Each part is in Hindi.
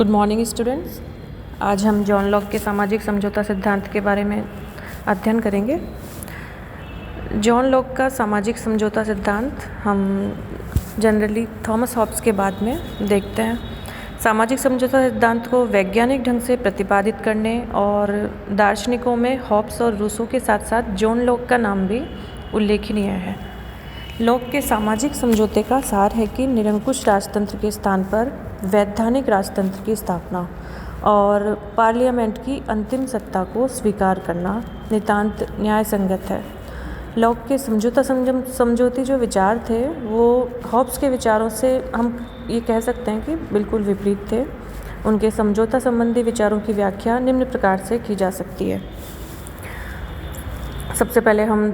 Good morning students. आज हम जॉन लॉक के सामाजिक समझौता सिद्धांत के बारे में अध्ययन करेंगे। जॉन लॉक का सामाजिक समझौता सिद्धांत हम जनरली थॉमस हॉब्स के बाद में देखते हैं। सामाजिक समझौता सिद्धांत को वैज्ञानिक ढंग से प्रतिपादित करने और दार्शनिकों में हॉब्स और रूसो के साथ साथ जॉन लॉक का नाम भी उल्लेखनीय है। लॉक के सामाजिक समझौते का सार है कि निरंकुश राजतंत्र के स्थान पर वैधानिक राजतंत्र की स्थापना और पार्लियामेंट की अंतिम सत्ता को स्वीकार करना नितांत न्याय संगत है। लॉक के समझौती जो विचार थे वो हॉब्स के विचारों से हम ये कह सकते हैं कि बिल्कुल विपरीत थे। उनके समझौता संबंधी विचारों की व्याख्या निम्न प्रकार से की जा सकती है। सबसे पहले हम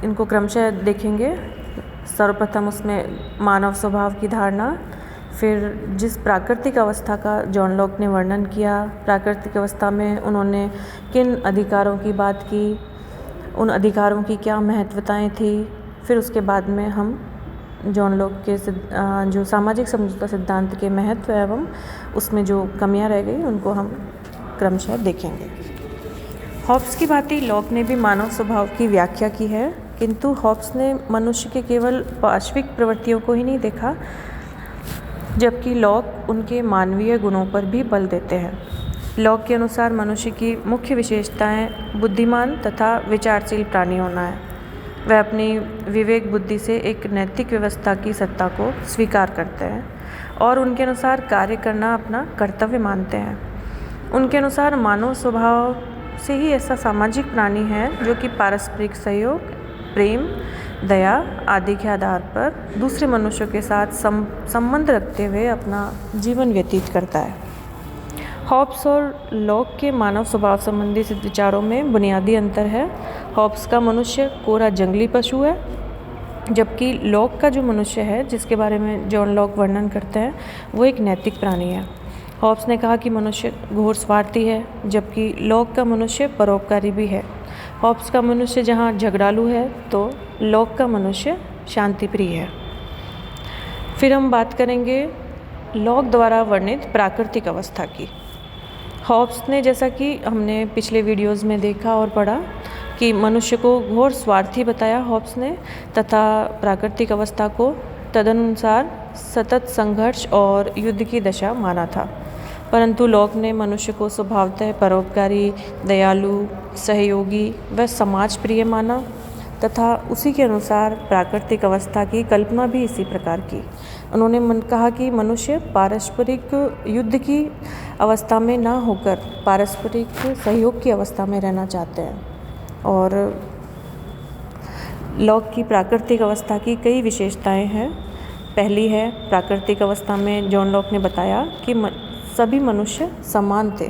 इनको क्रमशः देखेंगे। सर्वप्रथम उसमें मानव स्वभाव की धारणा, फिर जिस प्राकृतिक अवस्था का जॉन लॉक ने वर्णन किया, प्राकृतिक अवस्था में उन्होंने किन अधिकारों की बात की, उन अधिकारों की क्या महत्वताएं थी, फिर उसके बाद में हम जॉन लॉक के जो सामाजिक समझौता सिद्धांत के महत्व एवं उसमें जो कमियां रह गई उनको हम क्रमशः देखेंगे। हॉब्स की भांति लॉक ने भी मानव स्वभाव की व्याख्या की है, किंतु हॉब्स ने मनुष्य के केवल पार्श्विक प्रवृत्तियों को ही नहीं देखा, जबकि लॉक उनके मानवीय गुणों पर भी बल देते हैं। लॉक के अनुसार मनुष्य की मुख्य विशेषताएं बुद्धिमान तथा विचारशील प्राणी होना है। वह अपनी विवेक बुद्धि से एक नैतिक व्यवस्था की सत्ता को स्वीकार करते हैं और उनके अनुसार कार्य करना अपना कर्तव्य मानते हैं। उनके अनुसार मानव स्वभाव से ही ऐसा सामाजिक प्राणी है जो कि पारस्परिक सहयोग, प्रेम, दया आदि के आधार पर दूसरे मनुष्यों के साथ संबंध रखते हुए अपना जीवन व्यतीत करता है। हॉब्स और लॉक के मानव स्वभाव संबंधी विचारों में बुनियादी अंतर है। हॉब्स का मनुष्य कोरा जंगली पशु है, जबकि लॉक का जो मनुष्य है जिसके बारे में जॉन लॉक वर्णन करते हैं वो एक नैतिक प्राणी है। हॉब्स ने कहा कि मनुष्य घोर स्वार्थी है, जबकि लॉक का मनुष्य परोपकारी भी है। हॉब्स का मनुष्य जहाँ झगड़ालू है तो लॉक का मनुष्य शांतिप्रिय है। फिर हम बात करेंगे लॉक द्वारा वर्णित प्राकृतिक अवस्था की। हॉब्स ने, जैसा कि हमने पिछले वीडियोज़ में देखा और पढ़ा, कि मनुष्य को घोर स्वार्थी बताया हॉब्स ने, तथा प्राकृतिक अवस्था को तदनुसार सतत संघर्ष और युद्ध की दशा माना था। परंतु लॉक ने मनुष्य को स्वभावतः परोपकारी, दयालु, सहयोगी व समाज प्रिय माना तथा उसी के अनुसार प्राकृतिक अवस्था की कल्पना भी इसी प्रकार की। उन्होंने कहा कि मनुष्य पारस्परिक युद्ध की अवस्था में ना होकर पारस्परिक सहयोग की अवस्था में रहना चाहते हैं। और लॉक की प्राकृतिक अवस्था की कई विशेषताएं हैं। पहली है, प्राकृतिक अवस्था में जॉन लॉक ने बताया कि सभी मनुष्य समान थे,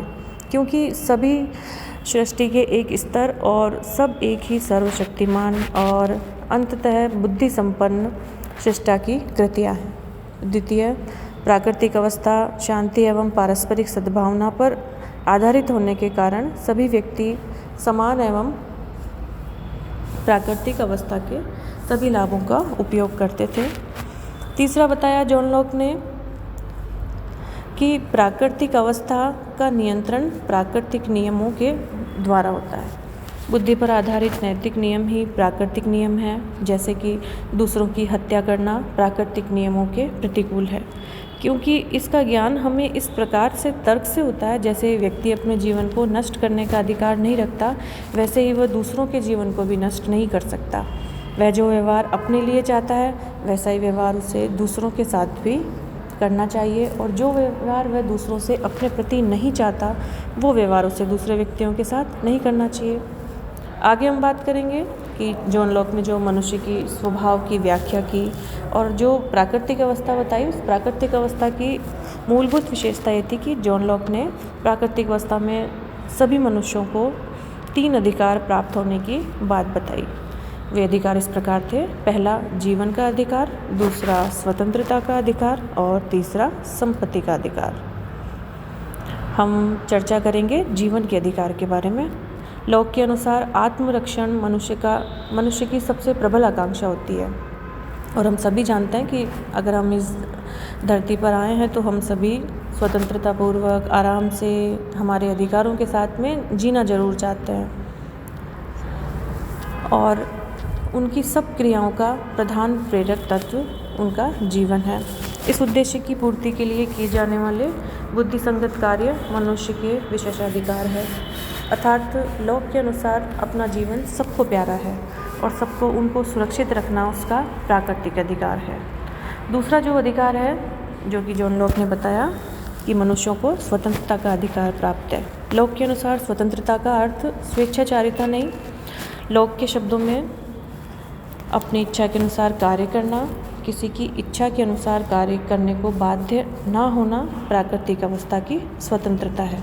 क्योंकि सभी सृष्टि के एक स्तर और सब एक ही सर्वशक्तिमान और अंततः बुद्धि संपन्न सृष्टा की कृतियाँ हैं। द्वितीय, प्राकृतिक अवस्था शांति एवं पारस्परिक सद्भावना पर आधारित होने के कारण सभी व्यक्ति समान एवं प्राकृतिक अवस्था के सभी लाभों का उपयोग करते थे। तीसरा बताया जॉन लॉक ने कि प्राकृतिक अवस्था का नियंत्रण प्राकृतिक नियमों के द्वारा होता है। बुद्धि पर आधारित नैतिक नियम ही प्राकृतिक नियम है, जैसे कि दूसरों की हत्या करना प्राकृतिक नियमों के प्रतिकूल है, क्योंकि इसका ज्ञान हमें इस प्रकार से तर्क से होता है, जैसे व्यक्ति अपने जीवन को नष्ट करने का अधिकार नहीं रखता, वैसे ही वह दूसरों के जीवन को भी नष्ट नहीं कर सकता। वह जो व्यवहार अपने लिए चाहता है वैसा ही व्यवहार उसे दूसरों के साथ भी करना चाहिए, और जो व्यवहार वह दूसरों से अपने प्रति नहीं चाहता वो व्यवहार उसे दूसरे व्यक्तियों के साथ नहीं करना चाहिए। आगे हम बात करेंगे कि जॉन लॉक ने जो मनुष्य की स्वभाव की व्याख्या की और जो प्राकृतिक अवस्था बताई, उस प्राकृतिक अवस्था की मूलभूत विशेषता ये थी कि जॉन लॉक ने प्राकृतिक अवस्था में सभी मनुष्यों को 3 अधिकार प्राप्त होने की बात बताई। वे अधिकार इस प्रकार थे: पहला, जीवन का अधिकार; दूसरा, स्वतंत्रता का अधिकार; और तीसरा, संपत्ति का अधिकार। हम चर्चा करेंगे जीवन के अधिकार के बारे में। लॉक के अनुसार आत्मरक्षण मनुष्य की सबसे प्रबल आकांक्षा होती है, और हम सभी जानते हैं कि अगर हम इस धरती पर आए हैं तो हम सभी स्वतंत्रतापूर्वक आराम से हमारे अधिकारों के साथ में जीना ज़रूर चाहते हैं और उनकी सब क्रियाओं का प्रधान प्रेरक तत्व उनका जीवन है। इस उद्देश्य की पूर्ति के लिए किए जाने वाले बुद्धिसंगत कार्य मनुष्य के विशेषाधिकार है, अर्थात लोक के अनुसार अपना जीवन सबको प्यारा है और सबको उनको सुरक्षित रखना उसका प्राकृतिक अधिकार है। दूसरा जो अधिकार है, जो कि जॉन लॉक ने बताया कि मनुष्यों को स्वतंत्रता का अधिकार प्राप्त है। लॉक के अनुसार स्वतंत्रता का अर्थ स्वेच्छाचारिता नहीं, लॉक के शब्दों में अपनी इच्छा के अनुसार कार्य करना, किसी की इच्छा के अनुसार कार्य करने को बाध्य ना होना प्राकृतिक अवस्था की स्वतंत्रता है।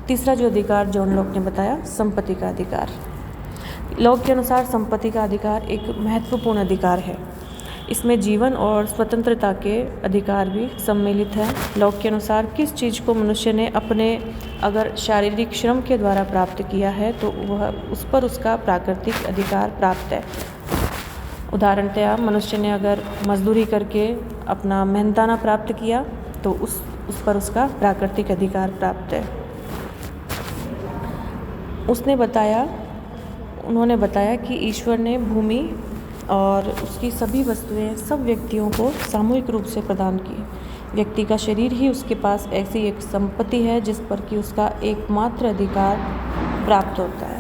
तीसरा जो अधिकार जॉन लॉक ने बताया, संपत्ति का अधिकार। लॉक के अनुसार संपत्ति का अधिकार एक महत्वपूर्ण अधिकार है। इसमें जीवन और स्वतंत्रता के अधिकार भी सम्मिलित है। लॉक के अनुसार किस चीज़ को मनुष्य ने अपने अगर शारीरिक श्रम के द्वारा प्राप्त किया है तो वह उस पर उसका प्राकृतिक अधिकार प्राप्त है। उदाहरणतया मनुष्य ने अगर मजदूरी करके अपना मेहनताना प्राप्त किया तो उस पर उसका प्राकृतिक अधिकार प्राप्त है। उन्होंने बताया कि ईश्वर ने भूमि और उसकी सभी वस्तुएं सब व्यक्तियों को सामूहिक रूप से प्रदान की। व्यक्ति का शरीर ही उसके पास ऐसी एक संपत्ति है जिस पर कि उसका एकमात्र अधिकार प्राप्त होता है।